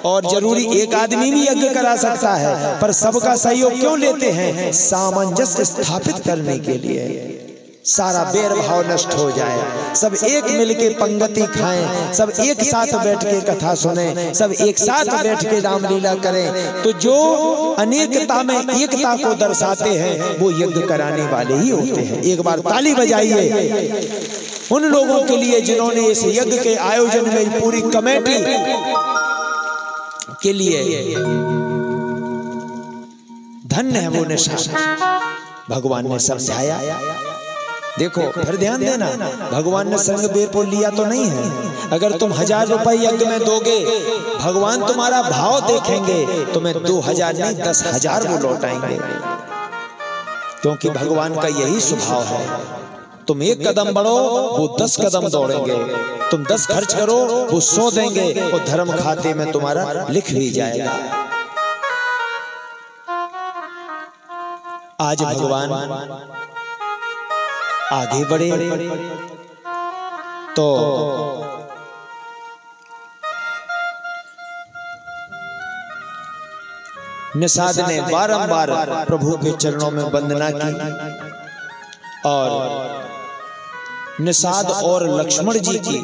और जरूरी एक आदमी भी यज्ञ करा सकता है, पर सबका सहयोग क्यों लेते हैं? सामंजस्य स्थापित करने के लिए, सारा बैर भाव नष्ट हो जाए, सब एक मिलके पंगति खाएं, सब एक साथ बैठ के कथा सुने, सब एक साथ बैठ के रामलीला करें। तो जो अनेकता में एकता को दर्शाते हैं वो यज्ञ कराने वाले ही होते हैं। एक बार ताली बजाइए उन लोगों के लिए जिन्होंने इस यज्ञ के आयोजन में पूरी कमेटी के लिए, धन्य है वो निशा, भगवान ने समझाया। देखो फिर ध्यान देना, भगवान ने संग बेर को लिया तो नहीं है। अगर तुम 1000 रुपए यज्ञ में दोगे, भगवान तुम्हारा भाव देखेंगे, तुम्हें 2000 नहीं 10,000 वो लौटाएंगे, क्योंकि भगवान का यही स्वभाव है। तुम 1 कदम बढ़ो, वो 10 कदम दौड़ेंगे, तुम 10 खर्च करो, वो 100 देंगे, और धर्म खाते में तुम्हारा लिख भी जाएगा। आज भगवान आगे बढ़े तो निषाद ने बारंबार प्रभु के चरणों में वंदना की, और निषाद और लक्ष्मण जी की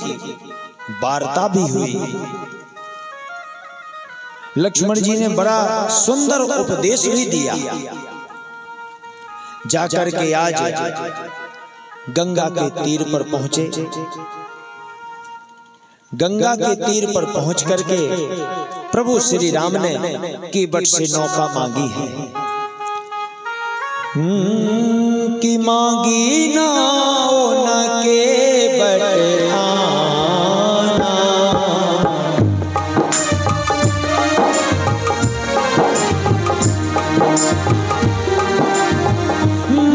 वार्ता भी हुई। लक्ष्मण जी ने बड़ा सुंदर उपदेश भी दिया। जाकर के आज गंगा के तीर पर पहुंचे। गंगा के तीर पर पहुंच करके प्रभु श्री राम ने केवट से नौका मांगी है। कि मांगी नाव न केवट आना,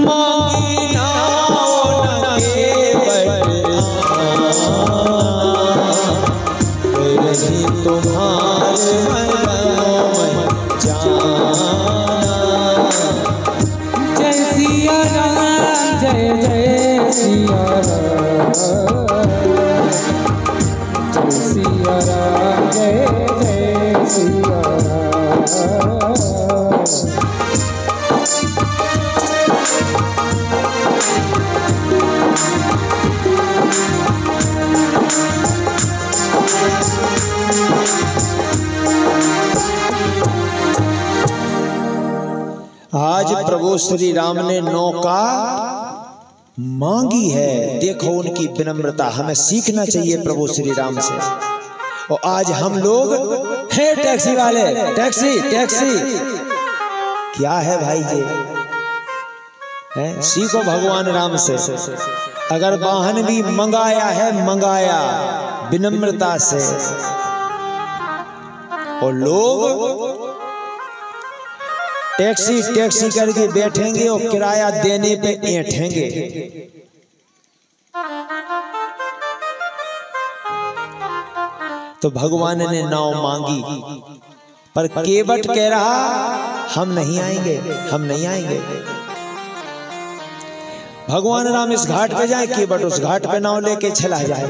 मांगी नाव न केवट आना, रही तुम्हारे मनों में जाना। जय सिया राम, जय जय सिया राम, जय सिया राम, जय जय सिया राम। आज प्रभु श्री राम ने नौका मांगी है। देखो उनकी विनम्रता, हमें सीखना चाहिए प्रभु श्री राम से। और आज हम लोग हैं टैक्सी वाले, टैक्सी टैक्सी क्या है भाई जी, है? सीखो भगवान राम से। अगर वाहन भी मंगाया है, मंगाया विनम्रता से। और लोग टैक्सी टैक्सी करके बैठेंगे और किराया देने पे ऐंठेंगे। तो भगवान ने नाव मांगी, पर केवट कह रहा हम नहीं आएंगे, हम नहीं आएंगे। भगवान राम इस घाट पे जाए, केवट उस घाट पे नाव लेके चला जाए।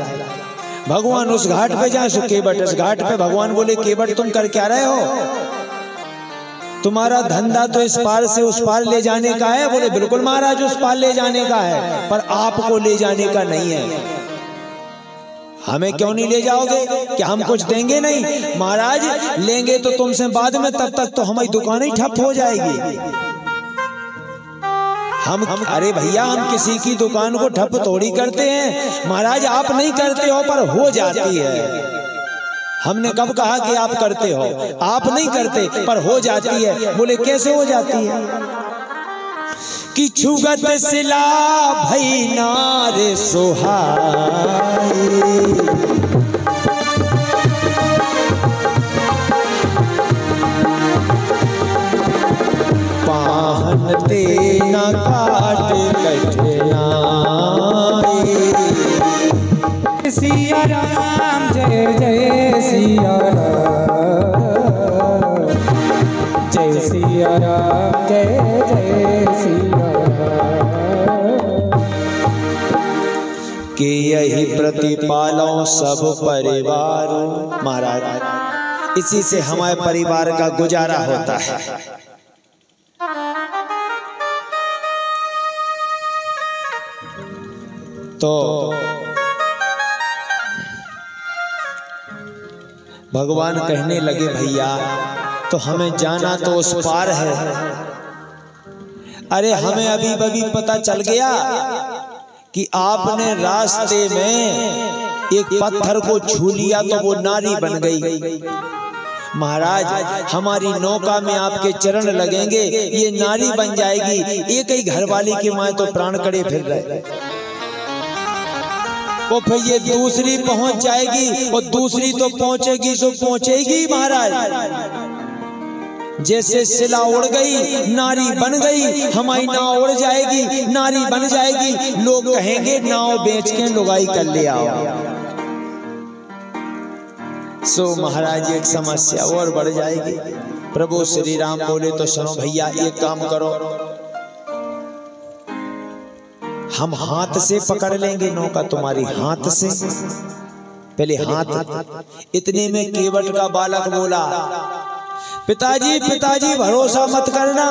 भगवान उस घाट पे जाए, सो केवट इस घाट पे। भगवान बोले केवट तुम कर क्या रहे हो? तुम्हारा धंधा तो इस पार से उस पार ले जाने का है। बोले बिल्कुल महाराज, उस पार ले जाने का है, पर आपको ले जाने का नहीं है। हमें क्यों नहीं ले जाओगे? क्या हम कुछ देंगे नहीं? महाराज लेंगे तो तुमसे बाद में, तब तक तो हमारी दुकान ही ठप हो जाएगी। हम अरे भैया, हम किसी की दुकान को ठप थोड़ी करते हैं। महाराज आप नहीं करते हो, पर हो जाती है। हमने कब कहा कि आप करते हो? आप नहीं करते, पर हो जाती है। बोले कैसे हो जाती है? कि छुगत सिला भई नार सुहाई, पाहन ते न काट कठनाई। सिया राम, जय जय सिया राम, जय सिया राम, जय जय सिया राम। कि यही प्रतिपालों सब परिवार। महाराज इसी से हमारे परिवार का गुजारा होता है। तो भगवान कहने लगे भैया तो हमें जाना तो उस पार है। अरे हमें अभी अभी पता चल गया कि आपने रास्ते में एक पत्थर को छू लिया तो वो नारी बन गई। महाराज हमारी नौका में आपके चरण लगेंगे, ये नारी बन जाएगी। एक ही घरवाली की माँ तो प्राण कड़े फिर रहे, वो फिर ये दूसरी पहुंच जाएगी और दूसरी तो पहुंचेगी सो पहुंचेगी महाराज। जैसे सिला उड़ गई नारी बन गई, हमारी नाव उड़ जाएगी नारी बन जाएगी। लोग कहेंगे नाव बेच के लुगाई कर ले आओ। सो महाराज एक समस्या और बढ़ जाएगी। प्रभु श्री राम बोले तो सुनो भैया एक काम करो, हम हाथ से पकड़ लेंगे नौका तुम्हारी, हाथ से पहले हाथ। इतने में केवट का बालक बोला पिताजी पिताजी भरोसा मत करना,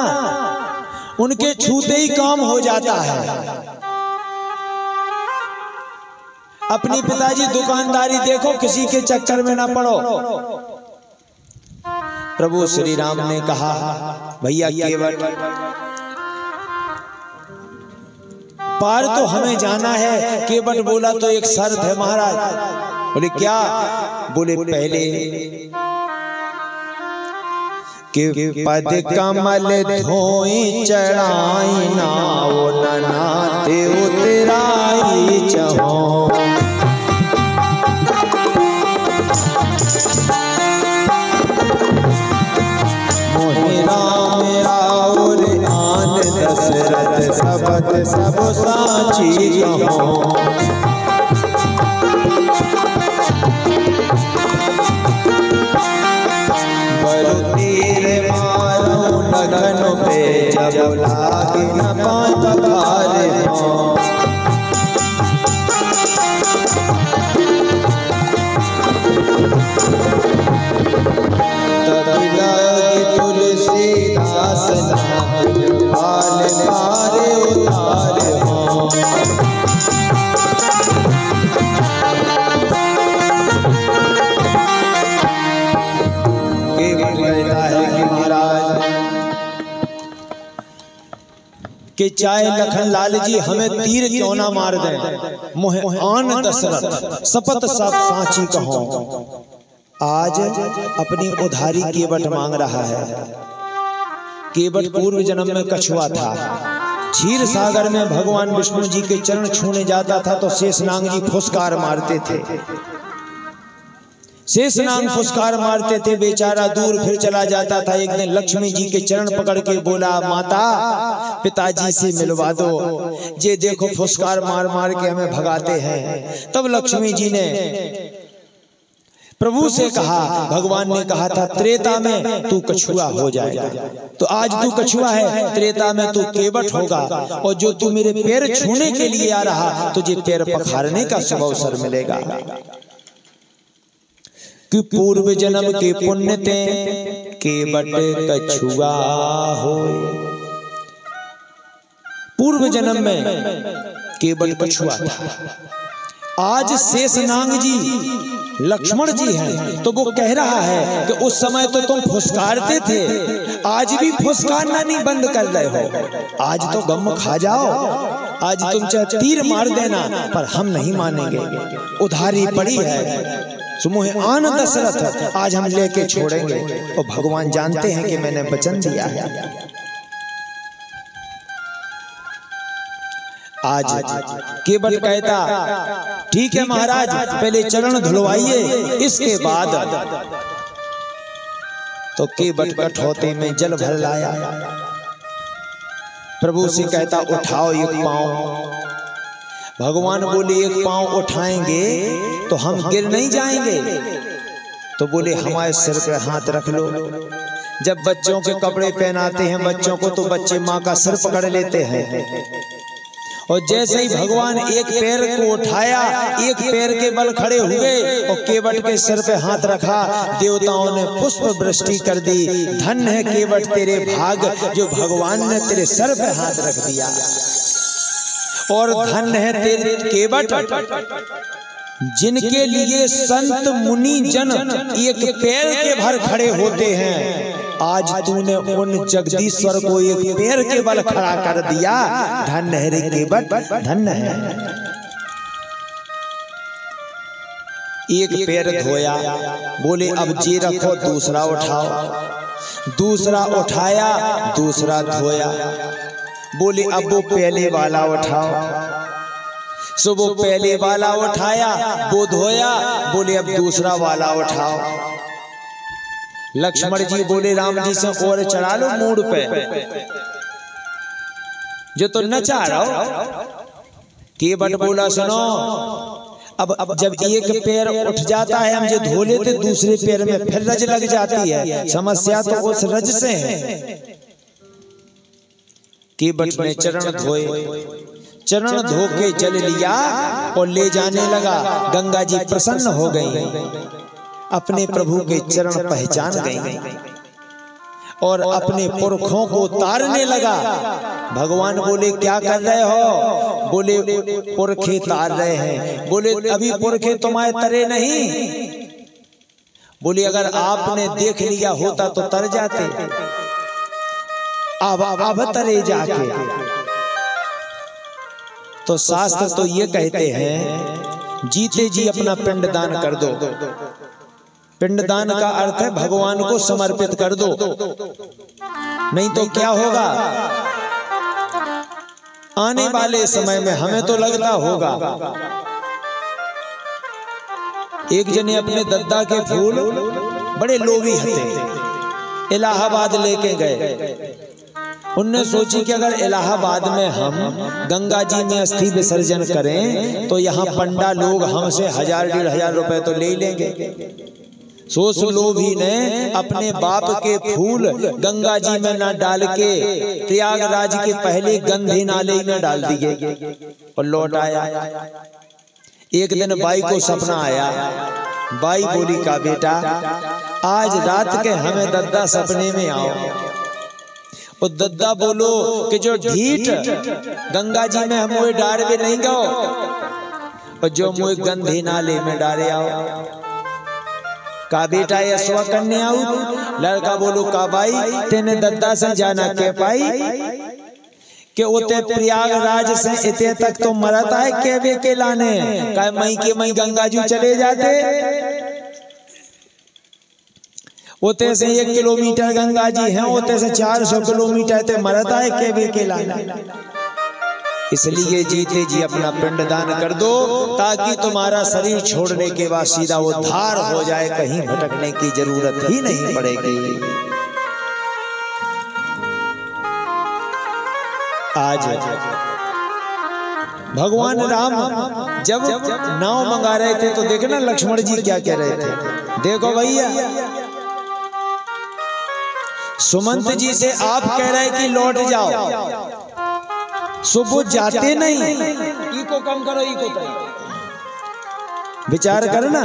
उनके छूते ही काम हो जाता है। अपनी पिताजी दुकानदारी देखो, किसी के चक्कर में ना पड़ो। प्रभु श्री राम ने कहा भैया केवट पार तो हमें जाना है। केवट बोला तो एक शर्त है महाराज। बोले क्या? बोले पहले कि पद कमल धोई चढ़ाई नाओ ननाते उतराई चहो। मोहि राम और आन दशरथ सबत सब साची कहो। लगन पे जब लागे न पाए पखारे हो। तब लगी तुलसीदास पाल पारे उतारे हो। कहता है कि महाराज कि चाहे लखन लाल जी हमें तीर क्यों ना मार दें, मोहे आन दशरथ शपथ सब साची कहो। आज अपनी उधारी केवट मांग रहा है। केवट पूर्व जन्म में कछुआ था। क्षीर सागर में भगवान विष्णु जी के चरण छूने जाता था तो शेषनाग जी फुसकार मारते थे। शेषनाग फुसकार मारते थे, बेचारा दूर फिर चला जाता था। एक दिन लक्ष्मी जी के चरण पकड़ के बोला माता पिताजी से मिलवा दो, ये देखो फुसकार मार मार के हमें भगाते हैं। तब लक्ष्मी जी ने प्रभु से कहा, भगवान ने कहा था त्रेता में तू कछुआ हो जाएगा, तो आज तू कछुआ है, त्रेता में तू केवट होगा। और जो तू मेरे पैर छूने के लिए आ रहा तुझे पैर पखारने का शुभ अवसर मिलेगा। कि पूर्व जन्म के पुण्य ते केवट कछुआ होए। पूर्व जन्म में केवट कछुआ था। आज शेषनाग जी लक्ष्मण जी हैं तो वो कह रहा है कि उस समय तो तुम फुसकारते थे, आज भी फुसकारना नहीं बंद कर रहे हो। आज तो गम खा जाओ, आज तुम चाहे तीर मार देना पर हम नहीं मानेंगे, उधारी पड़ी है। सुमोहे आन दशरथ आज हम लेके छोड़ेंगे। और भगवान जानते हैं कि मैंने वचन दिया है। आज केवट कहता ठीक है महाराज पहले चरण धुलवाइए, इसके बाद। तो केवट कठौते में जल भर लाया। प्रभु से कहता उठाओ एक पांव। भगवान बोले एक पांव उठाएंगे तो हम गिर नहीं जाएंगे। तो बोले हमारे सिर पे हाथ रख लो। जब बच्चों के कपड़े पहनाते हैं बच्चों को तो बच्चे माँ का सिर पकड़ लेते हैं और जैसे ही भगवान एक पैर को उठाया, एक पैर के बल खड़े हुए और केवट के सिर पे हाथ रखा, देवताओं ने पुष्प वृष्टि कर दी। धन्य है केवट तेरे भाग जो भगवान ने तेरे सिर पे हाथ रख दिया। और धन्य है तेरे केवट जिनके लिए संत मुनि जन एक पैर के भर खड़े होते हैं। आज तूने उन जगदीश्वर को एक पैर के बल खड़ा कर दिया। धन्य है रे केवट, धन्य है। एक पैर धोया, बोले अब जी रखो, दूसरा उठाओ। दूसरा उठाया, दूसरा धोया, बोले अब वो पहले वाला उठाओ। सो वो पहले वाला उठाया, वो धोया, बोले अब दूसरा वाला उठाओ। लक्ष्मण जी बोले राम जी से और चढ़ा लो मूड पे, जो तो नचा रहा हो। केवट बोला सुनो, अब जब एक पैर उठ जाता है हम जो धो लेते, दूसरे पैर में फिर रज लग जाती है। समस्या तो उस रज से है। केवट ने चरण धोए, चरण धो के जल लिया और ले जाने लगा। गंगा जी प्रसन्न हो गई, अपने प्रभु के चरण पहचान गई और अपने पुरखों को तारने लगा। भगवान बोले क्या कर रहे हो? बोले पुरखे तार रहे हैं। बोले अभी पुरखे तुम्हारे तरे नहीं। बोले अगर आपने देख लिया होता तो तर जाते, अब तरे जाके। तो शास्त्र तो ये कहते हैं जीते जी अपना पिंडदान कर दो। पिंडदान का अर्थ है भगवान को समर्पित कर दो, नहीं तो क्या होगा आने वाले समय में, हमें तो लगता होगा। एक जने अपने दद्दा के फूल बड़े लोभी थे, इलाहाबाद लेके गए। उनने सोची कि अगर इलाहाबाद में हम गंगा जी में अस्थि विसर्जन करें तो यहाँ पंडा लोग हमसे 1000-1500 रुपए तो ले लेंगे। सोच लोभी ने अपने बाप के फूल गंगा जी में न डाल के प्रयागराज के पहले गंदे नाले में डाल दिए और लौट आया। एक दिन बाई को सपना आया। बाई बोली का बेटा आज रात के हमें दद्दा सपने में आओ। और दद्दा बोलो कि जो ढीठ गंगा जी में हम वो डार भी नहीं गो, और जो मुझे गंदे नाले में डारे आओ। का बेटा ये स्व करने आऊ? लड़का बोलो का भाई तेने दद्दा से जाना के पाई कि उते प्रयागराज से इते तक तो मरता है के वे के लाने का मई के मई गंगा जी चले जाते। उते से 1 किलोमीटर गंगा जी है, उते से 400 किलोमीटर ते मरता है के वे के लाना। इसलिए जीते जी अपना पिंडदान कर दो ताकि तुम्हारा शरीर छोड़ने के बाद सीधा उद्धार हो जाए, कहीं भटकने की जरूरत ही नहीं पड़ेगी। आज भगवान राम जब नाव मंगा रहे थे तो देखना लक्ष्मण जी क्या कह रहे थे। देखो भैया सुमंत जी से आप कह रहे कि लौट जाओ, सुबह जाते नहीं। इको कम करो, इको विचार करना।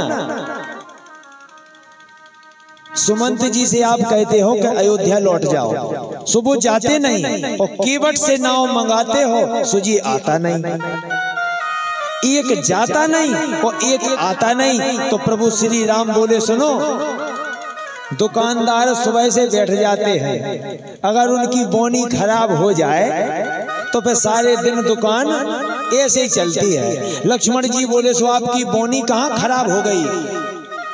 सुमंत जी से आप कहते हो कि अयोध्या लौट जाओ, सुबह जाते नहीं और केवट से नाव मंगाते हो, सुजी आता नहीं। एक जाता नहीं और एक आता नहीं। तो प्रभु श्री राम बोले सुनो, दुकानदार सुबह से बैठ जाते हैं, अगर उनकी बोनी खराब हो जाए तो फिर सारे दिन दुकान ऐसे ही चलती है। लक्ष्मण जी बोले सो आपकी बोनी कहाँ खराब हो गई?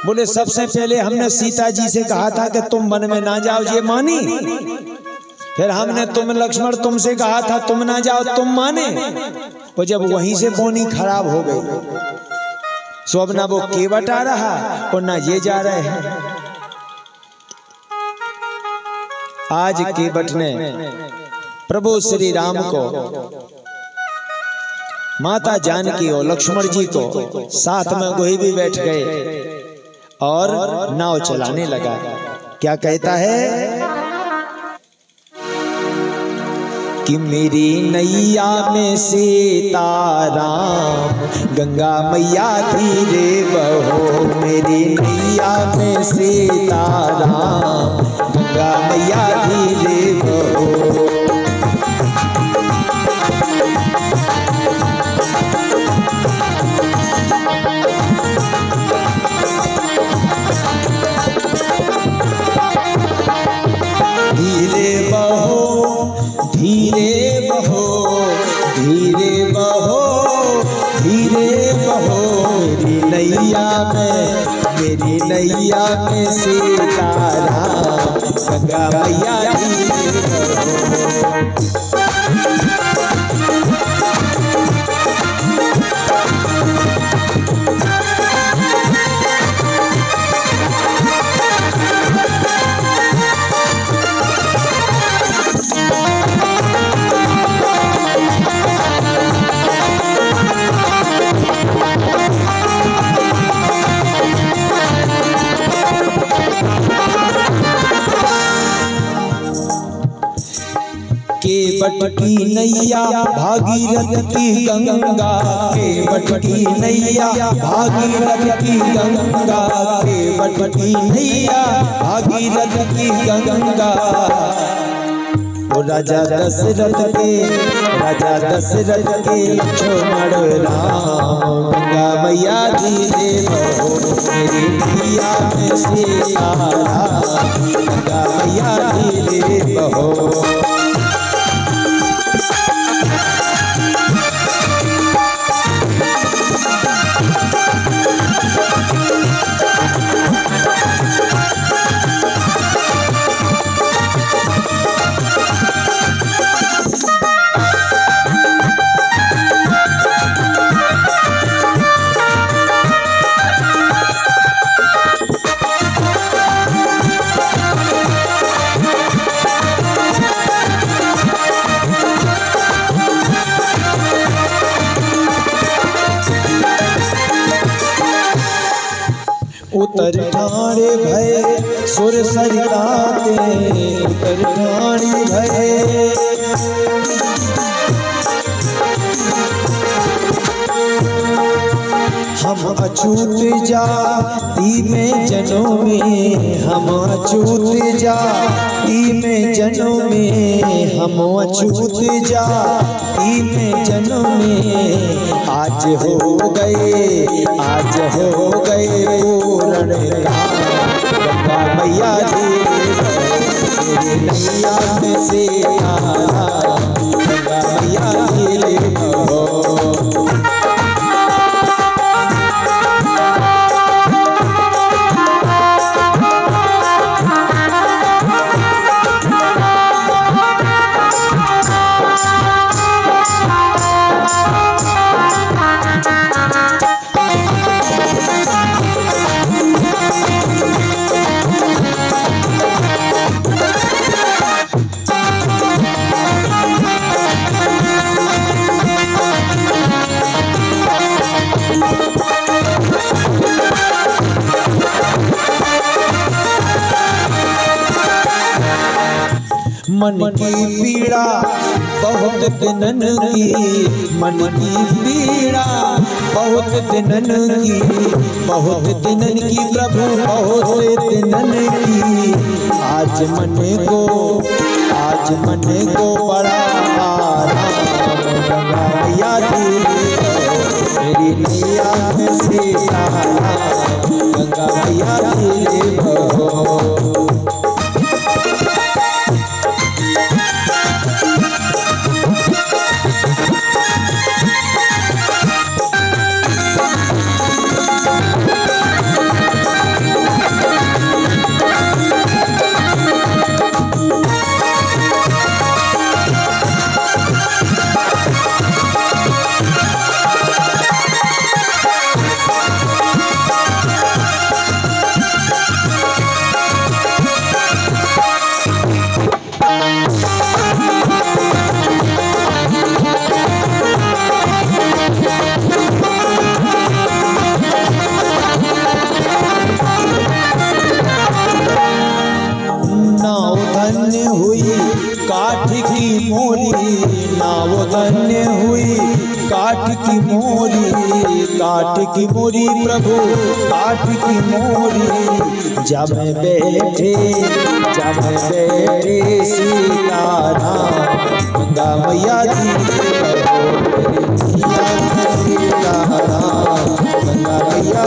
बोले सबसे पहले हमने सीता जी से कहा था कि तुम वन में ना जाओ, ये मानी। फिर हमने लक्ष्मण तुमसे कहा था तुम ना जाओ, तुम माने। और जब वहीं से बोनी खराब हो गई सो अब ना वो केवट आ रहा और ना ये जा रहे हैं। आज केवट ने प्रभु श्री राम को, माता जानकी और लक्ष्मण जी को साथ में वही भी बैठ गए और नाव चलाने लगा। क्या कहता है कि मेरी नैया में सीताराम गंगा मैया धीरे बहो, मेरी नैया में सीताराम गंगा मैया धीरे बहो। धीरे बहो धीरे बहो धीरे बहो धीरे बहो, मेरी नैया में सीताराम गंगा मैया धीरे बहो। केवट की नैया भागीरथ की गंगा, केवट की नैया भागीरथ की गंगा, केवट की नैया भागीरथ की गंगा। ओ राजा दशरथ के लक्ष्मण राम गंगा मैया धीरे बहो, मेरी नैया में सीताराम गंगा मैया धीरे बहो। उतर ठाणे भय सुर सरिताते, उतर ठाणे भय हम अछूत जाति में जनों में, हम अछूत जाति में जनों में, हम अछूत जाति में जनों में। आज हो गए पूर्ण गंगा मैया धीरे बहो, मेरी नैया में सीताराम गंगा मैया धीरे बहो। मन की पीड़ा बहुत दिनन की, मन की पीड़ा बहुत दिनन की, बहुत दिनन की प्रभु बहुत दिनन की। आज मन को बड़ा आराम गंगा मैया धीरे बहो, मेरी नैया में सीताराम गंगा मैया धीरे बहो। काठ की की मोरी नाव धन्य हुई, काठ की मोरी, काठ की मोरी प्रभु काठ की मोरी। जब बैठे सीताराम गंगा मैया सीताराम गंगा मैया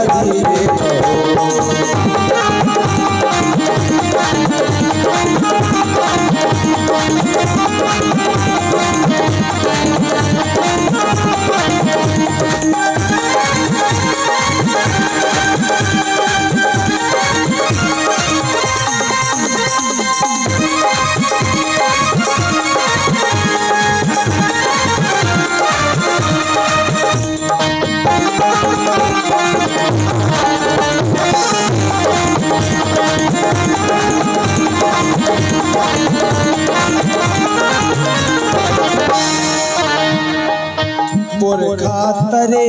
पुरखातरे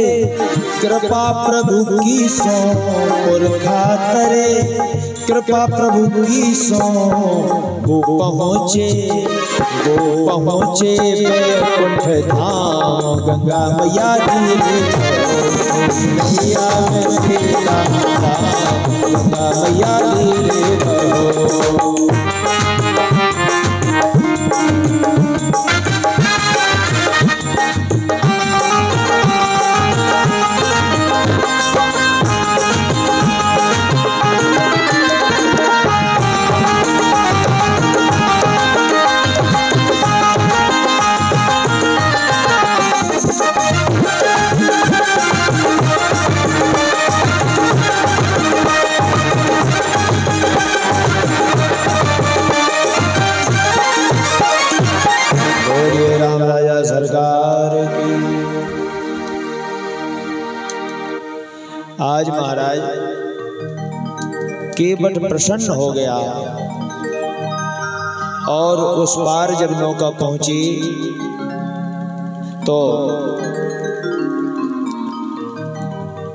कृपा प्रभु की सो, पुरखातरे कृपा प्रभु की सो। वो पहुँचे बैकुंठ धाम गंगा मैया मैया में गंगा मैया आज महाराज केवट प्रसन्न हो गया और उस पार जब नौका पहुंची तो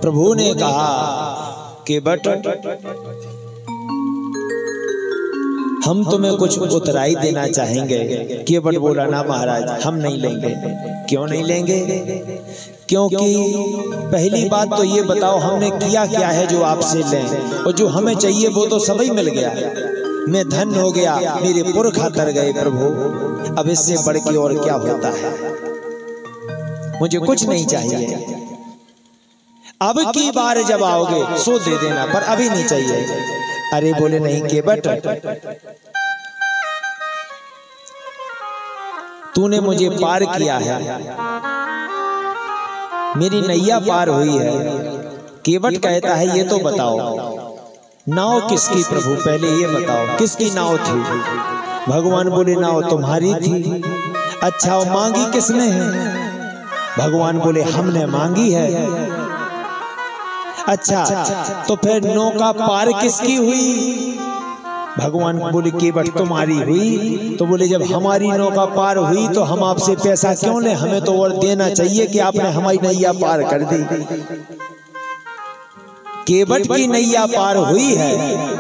प्रभु ने कहा केवट हम तुम्हें कुछ उतराई देना चाहेंगे। केवट बोला ना महाराज हम नहीं लेंगे। क्यों नहीं लेंगे? क्योंकि पहली बात तो ये बताओ हमने किया क्या है जो आपसे लें, और जो हमें चाहिए वो तो सभी मिल गया। मैं धन्य हो गया, मेरे पुरखा तर गए प्रभु, अब इससे बढ़ के और क्या होता है? मुझे कुछ नहीं चाहिए। अब की बार जब आओगे सो दे देना, पर अभी नहीं चाहिए। अरे बोले नहीं केवट, तूने मुझे पार किया है, मेरी नैया पार हुई है। केवट कहता है ये तो बताओ नाव किसकी प्रभु, पहले ये बताओ किसकी नाव थी? भगवान बोले नाव तुम्हारी थी। अच्छा वो मांगी किसने है? भगवान बोले हमने मांगी है। अच्छा तो फिर नौका पार किसकी हुई? भगवान बोले केवट तुम्हारी हुई। तो बोले जब हमारी नौका पार हुई तो हम आपसे पैसा क्यों लें, हमें तो और देना चाहिए कि आपने हमारी नैया पार कर दी। केवट की नैया पार हुई है।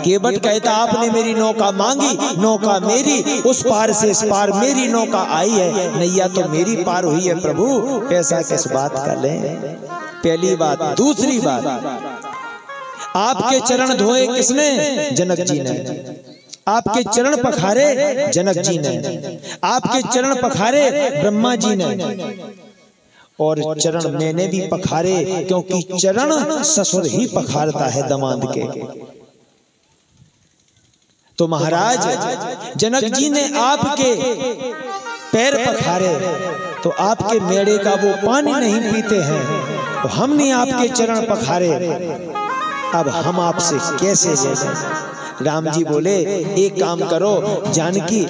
केवट कहता आपने मेरी नौका मांगी, नौका मेरी, उस पार से इस पार मेरी नौका आई है, नैया तो मेरी पार हुई है प्रभु, पैसा किस बात का लें? पहली बात। दूसरी बात, आपके चरण धोए किसने? जनक जी ने। आपके चरण पखारे जनक जी ने। आपके चरण पखारे ब्रह्मा जी ने। और चरण मैंने भी पखारे, क्योंकि चरण ससुर ही पखारता है दमाद के। तो महाराज जनक जी ने आपके पैर पखारे, तो आपके मेड़े का वो पानी नहीं पीते हैं, तो हमने आपके चरण पखारे, अब हम आपसे कैसे ले? राम जी बोले एक काम करो जानकी,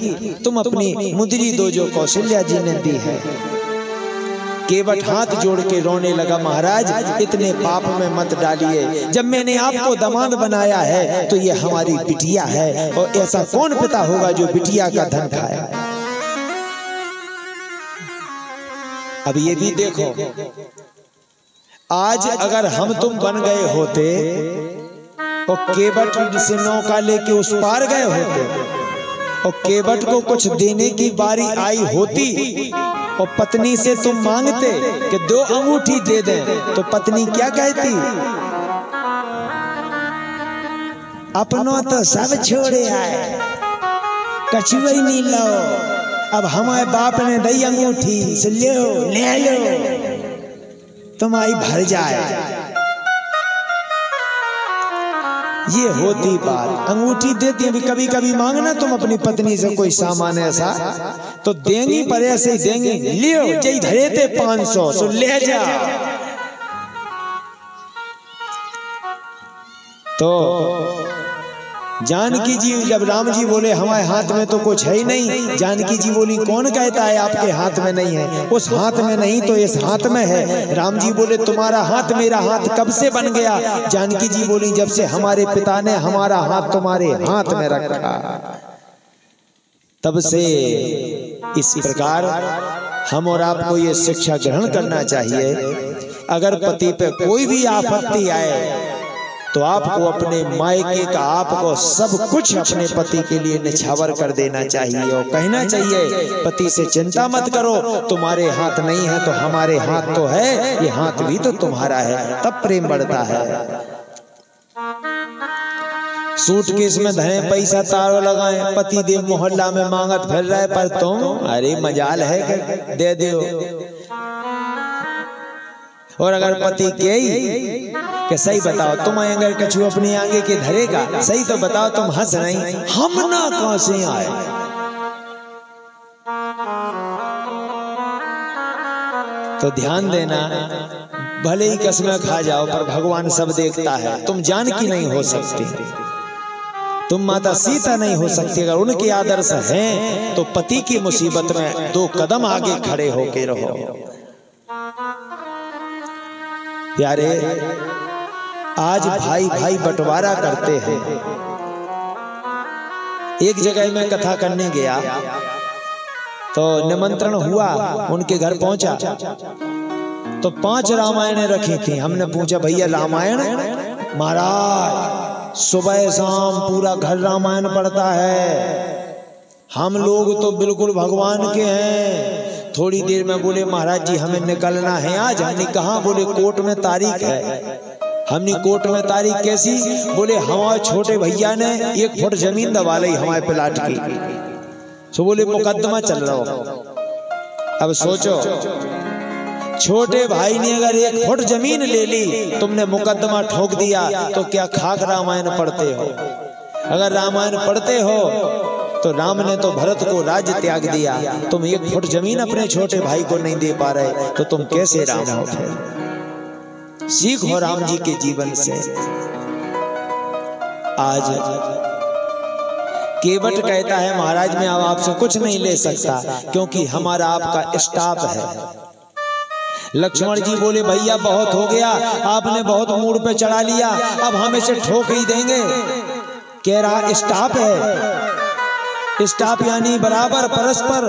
तुम अपनी मुद्री दो जो कौशल्या जी ने दी है। केवट हाथ जोड़ के रोने लगा महाराज इतने पाप में मत डालिए, जब मैंने आपको दामाद बनाया है तो ये हमारी बिटिया है, और ऐसा कौन पिता होगा जो बिटिया का धन खाए? अब ये भी देखो, आज अगर हम तुम बन गए होते तो केवट से नौका लेके उस पार गए होते, और केवट को कुछ देने की बारी आई होती और पत्नी से तुम मांगते कि 2 अंगूठी दे दें, तो पत्नी क्या कहती? अपनों तो सब छोड़े आए, कछुआ ही नहीं लो, अब हमारे बाप ने दई अंगूठी से ले लो तुम्हारी भर जाए। ये होती बात। अंगूठी देती है, कभी कभी मांगना तुम अपनी पत्नी से कोई सामान ऐसा तो देंगी, पर ऐसे ही देंगी, लियो जय धरे थे 500 सो ले जा। तो जानकी जी जब राम जी बोले हमारे हाथ में तो कुछ है ही नहीं, जानकी जी बोली कौन कहता है आपके हाथ में नहीं है? उस हाथ में नहीं तो इस हाथ में है। राम जी बोले तुम्हारा हाथ मेरा हाथ कब से बन गया? जानकी जी बोली जब से हमारे पिता ने हमारा हाथ तुम्हारे हाथ में रखा तब से। इस प्रकार हम और आपको ये शिक्षा ग्रहण करना चाहिए, अगर पति पे कोई भी आपत्ति आए तो आपको अपने मायके का आपको सब कुछ अपने पति के लिए निछावर कर देना चाहिए और कहना चाहिए पति से चिंता मत करो, तुम्हारे हाथ नहीं है तो हमारे हाथ तो है, ये हाथ भी तो तुम्हारा है, तब प्रेम बढ़ता है। सूटकेस में धरे पैसा तारो लगाए, पति देव मोहल्ला में मांगत फिर रहे, पर तुम अरे मजाल है कि दे दो। और अगर पति के सही बताओ तुम अगर कछु अपनी आगे के धरेगा, सही तो बताओ तुम हंस रही, हम ना कहां से आए। तो ध्यान देना, भले ही कसमें खा जाओ पर भगवान सब देखता है। तुम जानकी नहीं हो सकती, तुम माता सीता नहीं हो सकती, अगर उनके आदर्श हैं तो पति की मुसीबत में 2 कदम आगे खड़े होके रहो। प्यारे, आज भाई भाई बंटवारा करते हैं। एक जगह मैं कथा करने गया तो निमंत्रण हुआ, उनके घर पहुंचा तो 5 रामायणें रखी थी। हमने पूछा भैया रामायण? महाराज सुबह शाम पूरा घर रामायण पढ़ता है, हम लोग तो बिल्कुल भगवान के हैं। थोड़ी देर में बोले महाराज जी हमें निकलना है आज। हमने कहा? बोले कोर्ट में तारीख है। हमने कोर्ट में तारीख कैसी? बोले हमारे छोटे भैया ने 1 फुट जमीन दबा ली हमारे प्लाट की, तो बोले मुकदमा चल रहा हो। अब सोचो, छोटे भाई ने अगर 1 फुट जमीन ले ली, तुमने मुकदमा ठोक दिया, तो क्या खाक रामायण पढ़ते हो? अगर रामायण पढ़ते हो तो राम ने तो भरत को राज्य त्याग दिया, तुम 1 फुट जमीन अपने छोटे भाई को नहीं दे पा रहे, तो तुम कैसे राम हो? फिर सीखो राम जी के जीवन से। आज केवट कहता है महाराज मैं अब आपसे कुछ नहीं ले सकता क्योंकि हमारा आपका स्टाफ है। लक्ष्मण जी बोले भैया बहुत हो गया, आपने बहुत मूड पे चढ़ा लिया, अब हम इसे ठोक ही देंगे। कह रहा स्टाफ है, स्टाफ यानी बराबर परस्पर।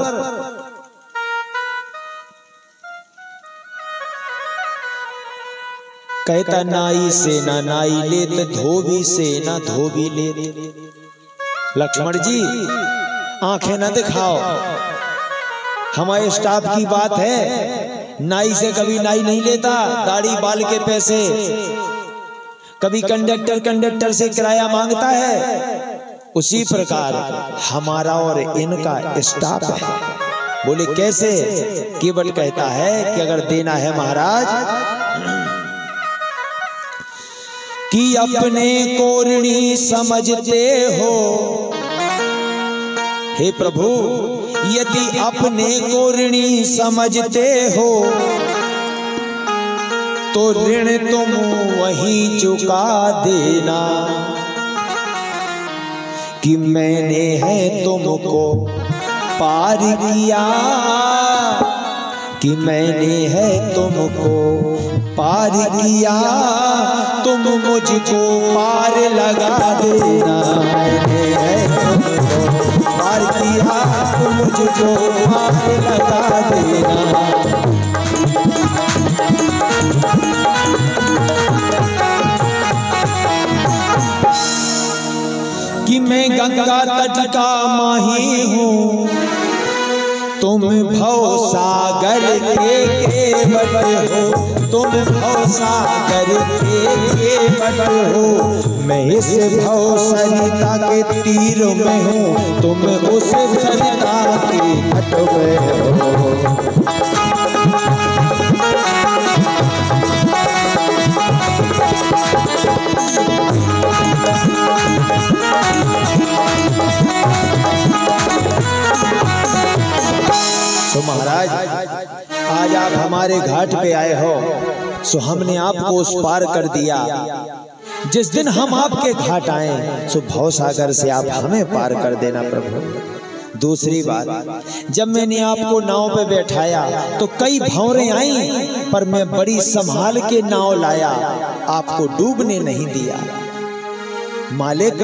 कहता नाई से ना नाई लेत, धोबी से ना धोबी लेत। लक्ष्मण जी आंखें न दिखाओ, हमारे स्टाफ की बात है। नाई से कभी नाई नहीं लेता दाढ़ी बाल के पैसे, कभी कंडक्टर से किराया मांगता है। उसी प्रकार हमारा और इनका स्टाफ है। बोले कैसे? केवट कहता है कि अगर देना है महाराज कि अपने कोरणी समझते हो, हे प्रभु यदि अपने कोरणी समझते हो तो ऋण तुम वही चुका देना कि मैंने है तुमको पार किया, कि मैंने है तुमको पार किया, तुम मुझको पार लगा देना। मैंने है तुमको पार किया, तुम मुझको पार लगा देना। कि मैं गंगा तट का माही हूँ, तुम भव सागर के केवल हो, तुम भव सागर के केवल हो। मैं इस भव सरिता के तीर में हूँ, तुम उस सरिता के घाट में हो। तो महाराज आज आप हमारे घाट पे आए हो, सो हमने आपको उस पार कर दिया। जिस दिन हम आपके घाट आए सो भव सागर से आप हमें पार कर देना प्रभु। दूसरी बात, जब मैंने आपको नाव पे बैठाया तो कई भंवरें आई, पर मैं बड़ी संभाल के नाव लाया, आपको डूबने नहीं दिया। मालिक,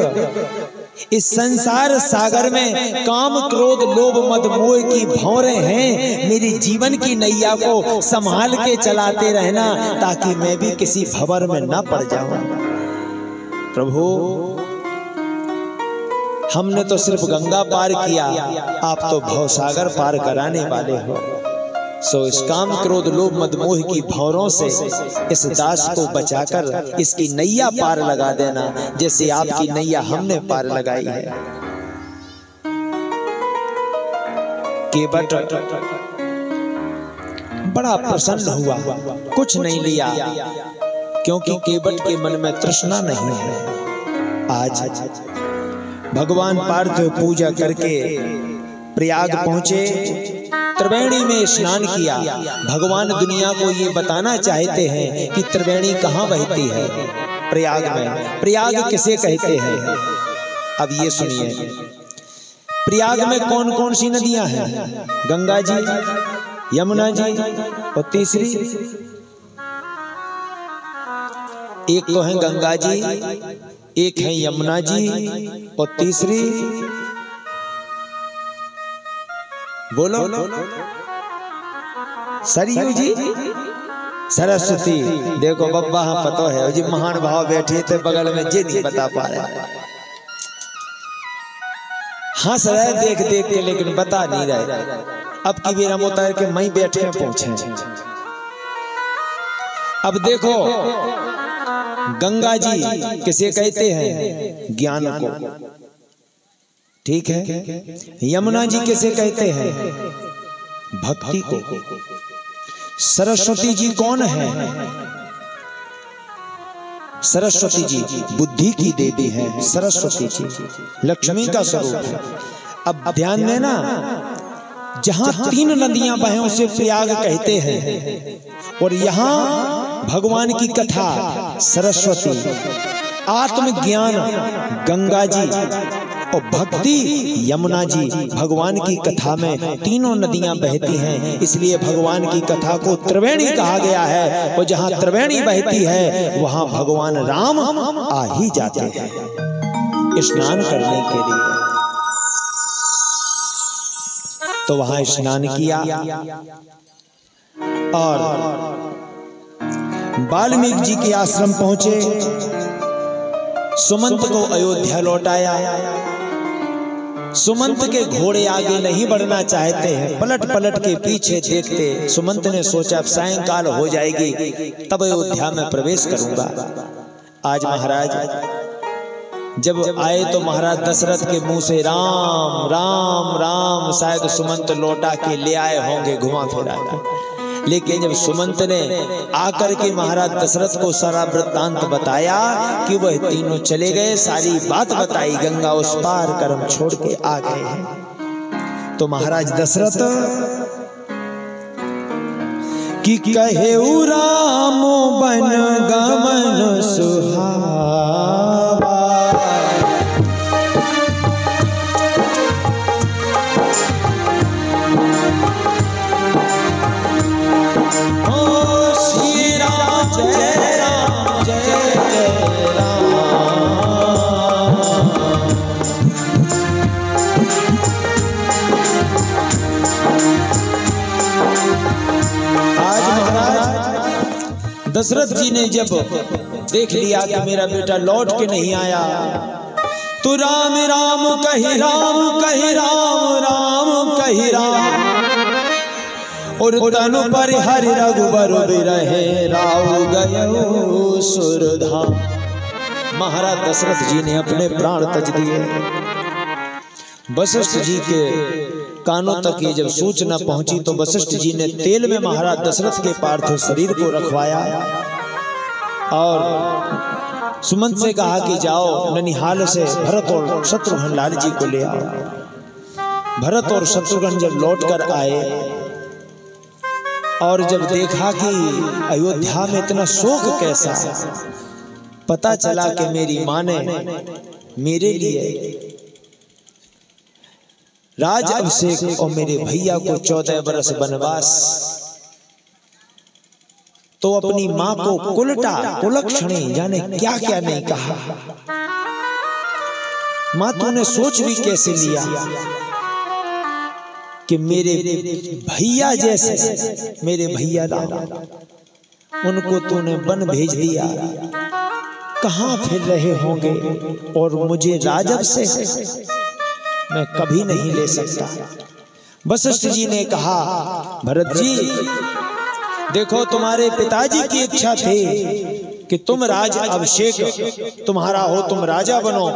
इस संसार सागर में काम क्रोध लोभ मद मोह की भंवरें हैं, मेरी जीवन की नैया को संभाल के चलाते रहना, ताकि मैं भी किसी भंवर में न पड़ जाऊं। प्रभु, हमने तो सिर्फ गंगा पार किया, आप तो भवसागर पार कराने वाले हो। सो इस काम क्रोध लोभ मद मोह की भंवरों से इस दास को बचाकर इसकी नैया पार लगा देना, जैसे आपकी नैया हमने पार लगाई है। केवट बड़ा प्रसन्न हुआ, कुछ नहीं लिया, क्योंकि केवट के मन में तृष्णा नहीं है। आज भगवान पार्थिव पूजा करके प्रयाग पहुंचे, त्रिवेणी में स्नान किया। भगवान दुनिया को ये बताना चाहते हैं कि त्रिवेणी कहाँ बहती है, प्रयाग में। प्रयाग किसे कहते हैं, अब ये सुनिए। प्रयाग में कौन कौन सी नदियां हैं? गंगा जी, यमुना जी, और तीसरी एक तो है गंगा जी, एक है यमुना जी, और तीसरी बोलो, सरयू जी, सरस्वती। देखो बब्बा हाँ पता है जी, महान भाव बैठे थे बगल में, जी नहीं बता पा रहे, हंस रहे देख देख के, लेकिन बता नहीं रहे। अब की बेरा होता है कि मैं बैठे पूछे। अब देखो, गंगा जी किसे कहते हैं? ज्ञान को, ठीक है। यमुना जी किसे कहते हैं? भक्ति को। सरस्वती जी कौन है? सरस्वती जी बुद्धि की देवी है। सरस्वती जी लक्ष्मी का स्वरूप है। अब ध्यान देना, जहां तीन नदियां बहें उसे प्रयाग कहते हैं, और यहाँ भगवान की कथा सरस्वती, आत्मज्ञान गंगा जी, और भक्ति यमुना जी। भगवान की कथा में तीनों नदियां बहती हैं, इसलिए भगवान की कथा को त्रिवेणी कहा गया है। और जहां त्रिवेणी बहती है वहां भगवान राम आ ही जाते हैं स्नान करने के लिए। तो वहां स्नान किया और वाल्मीकि जी के आश्रम पहुंचे, सुमंत को अयोध्या लौटाया। सुमंत के घोड़े आगे नहीं बढ़ना चाहते हैं, पलट पलट के पीछे देखते। सुमंत ने सोचा अब सायंकाल हो जाएगी, तब अयोध्या में प्रवेश करूंगा। आज महाराज जब आए तो महाराज दशरथ के मुंह से राम राम राम, शायद सुमंत लौटा के ले आए होंगे घुमा फिरा के। लेकिन जब सुमंत ने आकर के महाराज दशरथ को सारा वृत्तांत बताया कि वह तीनों चले गए, सारी बात बताई, गंगा उस पार कर्म छोड़ के आ गए हैं, तो महाराज दशरथ कि कहे राम बन गमन सुहावा, दशरथ जी ने जब देख लिया कि मेरा बेटा लौट के नहीं आया, तू राम राम कही राम कही राम राम कही राम और तनु पर हरि रघुबर बिरहे राउ गयो सुरधाम। महाराज दशरथ जी ने अपने प्राण तज दिए। वशिष्ठ जी के कानों तक ये जब सूचना पहुंची तो वशिष्ठ जी ने तेल में महाराज दशरथ के पार्थिव शरीर को रखवाया और सुमंत से कहा कि जाओ ननिहाल से भरत और शत्रुघ्न लाल जी को ले आओ। भरत और शत्रुघ्न जब लौट कर आए और जब देखा कि अयोध्या में इतना शोक कैसा, पता चला कि मेरी मां ने मेरे लिए राज अभिषेक और मेरे भैया को 14 बरस वनवास, तो अपनी मां को कुलटा कुलक्षणी जाने क्या क्या नहीं कहा। मां तूने सोच भी कैसे लिया कि मेरे भैया जैसे मेरे भैया राम, उनको तूने वन भेज दिया, कहां फिर रहे होंगे और मुझे राजब से मैं कभी नहीं ले सकता। वशिष्ठ जी ने कहा भरत जी देखो तुम्हारे पिताजी की इच्छा थी कि तुम राज अभिषेक तुम्हारा हो, तुम राजा बनो।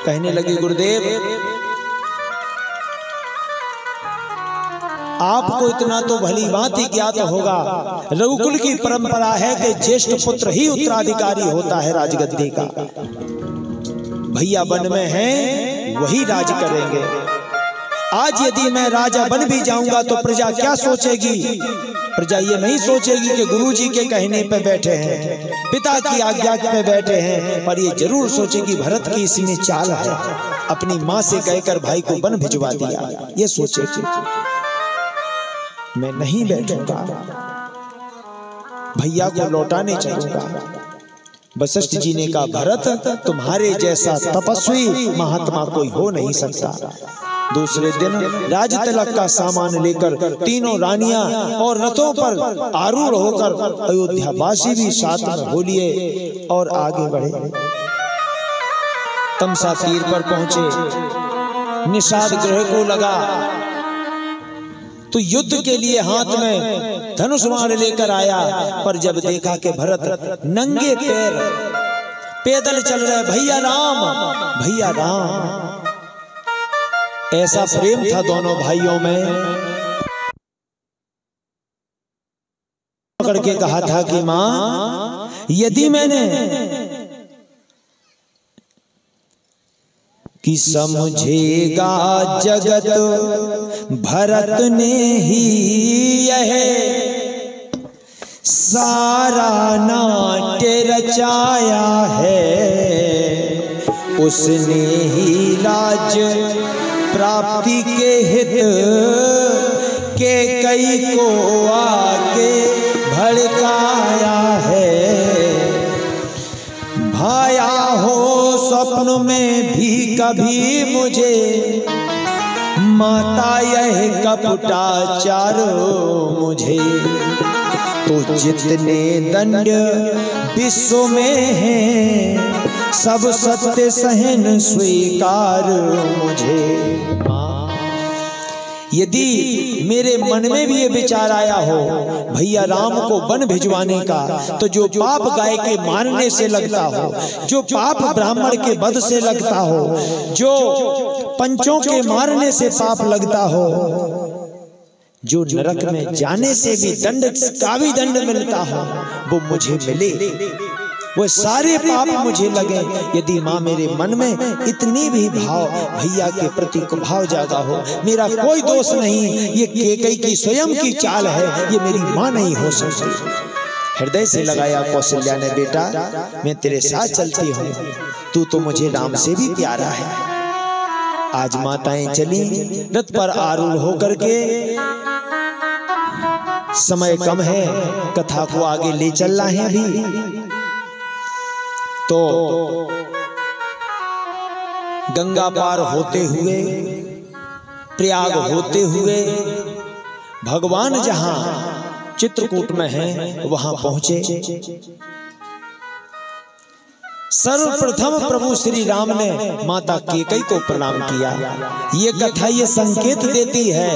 कहने लगे गुरुदेव आपको इतना तो भली भांति ज्ञात होगा, रघुकुल की परंपरा है कि ज्येष्ठ पुत्र ही उत्तराधिकारी होता है राजगद्दी का। भैया वन में हैं वही राज करेंगे। आज यदि मैं राजा बन भी जाऊंगा तो प्रजा क्या सोचेगी? प्रजा ये नहीं सोचेगी कि गुरुजी के कहने पे बैठे हैं, पिता की आज्ञा पे बैठे हैं, पर ये जरूर सोचेगी भरत की इसमें चाल है, अपनी माँ से कहकर भाई को वन भिजवा दिया। ये सोचेगी मैं नहीं बैठूंगा, भैया को लौटाने चलूंगा। वशिष्ठ जी ने कहा भरत तुम्हारे जैसा तपस्वी महात्मा कोई हो नहीं सकता। दूसरे दिन राज तिलक का सामान लेकर तीनों रानियां और रथों पर आरूढ़ होकर अयोध्या वासी भी साथ में हो लिए और आगे बढ़े। तमसा तीर पर पहुंचे, निषाद ग्रह को लगा तो युद्ध के लिए हाथ में धनुष बाण लेकर आया, पर जब देखा कि भरत नंगे पैर पैदल चल रहे, भैया राम भैया राम, ऐसा प्रेम था दोनों भाइयों में। पकड़ के कहा था कि मां यदि मैंने कि समझेगा जगत भरत ने ही यह सारा नाट्य रचाया है, उसने ही राज्य प्राप्ति के हित के कई को आके भड़काया है। भाया हो स्वप्न में भी कभी मुझे, माता यह कपटाचार मुझे, तो जितने दंड विश्व में हैं सब सत्य सहन स्वीकार मुझे। यदि मेरे मन में भी ये विचार आया हो भैया राम को वन भिजवाने का, तो जो पाप गाय के मारने से लगता हो, जो पाप ब्राह्मण के वध से लगता हो, जो पंचों के मारने से पाप लगता हो, जो नरक में जाने से भी दंड का भी दंड मिलता हो, वो मुझे मिले, वो सारे पाप मुझे लगे। यदि माँ मेरे मन में इतनी भी भाव भैया के प्रति को भाव जागा हो, मेरा कोई दोष नहीं, ये कैकेयी की स्वयं की चाल है, ये मेरी माँ नहीं हो सकती। हृदय से लगाया कौशल्या ने, बेटा मैं तेरे साथ चलती हूँ, तू तो मुझे राम से भी प्यारा है। आज माताएं चली रथ पर आरूढ़ होकर के, समय कम है, कथा को आगे ले चलना है अभी। तो गंगा पार होते हुए, प्रयाग होते हुए भगवान जहां चित्रकूट में हैं वहां पहुंचे। सर्वप्रथम प्रभु श्री राम ने माता कैकेयी को प्रणाम किया। ये कथा ये संकेत देती है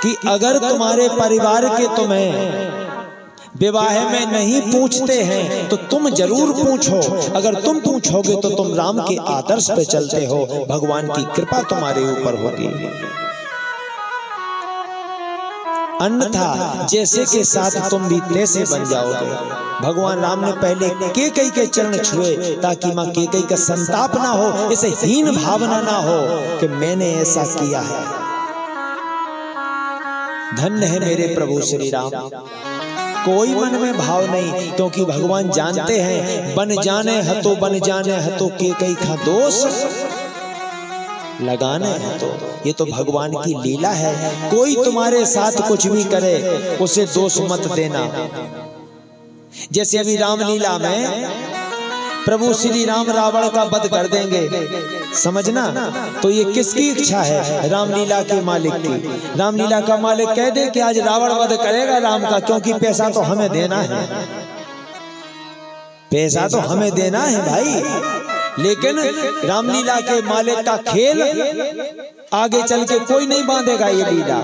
कि अगर तुम्हारे परिवार के तुम्हें विवाह में नहीं पूछते हैं तो तुम जरूर पूछो। अगर तुम पूछोगे तो तुम राम के आदर्श पे चलते हो, भगवान की कृपा तुम्हारे ऊपर होगी। अन्यथा जैसे के साथ तुम भी तैसे बन जाओगे। भगवान राम ने पहले कैकेयी के चरण छुए ताकि मां कैकेयी का संताप ना हो, इसे हीन भावना ना हो कि मैंने ऐसा किया है। धन्य है मेरे प्रभु श्री राम। कोई मन में भाव नहीं, क्योंकि भगवान जानते हैं बन जाने हतो कैकेयी का दोष लगाने हैं। तो ये तो भगवान की लीला है। कोई तुम्हारे साथ कुछ भी करे उसे दोष मत देना। जैसे अभी रामलीला में प्रभु श्री राम रावण का वध कर देंगे, समझना। तो ये किसकी इच्छा है? रामलीला के मालिक की। रामलीला का मालिक कह दे कि आज रावण वध करेगा राम का, क्योंकि पैसा तो हमें देना है, पैसा तो हमें देना है भाई। लेकिन रामलीला के मालिक का खेल आगे चल के कोई नहीं बांधेगा। ये लीला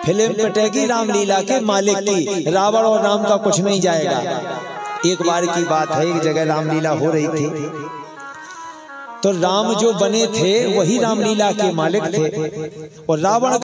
फिल्म पिटेगी रामलीला के मालिक की, रावण और राम का कुछ नहीं जाएगा। एक बार की बात है, एक जगह रामलीला हो रही थी, तो राम जो बने थे वही रामलीला के मालिक थे और रावण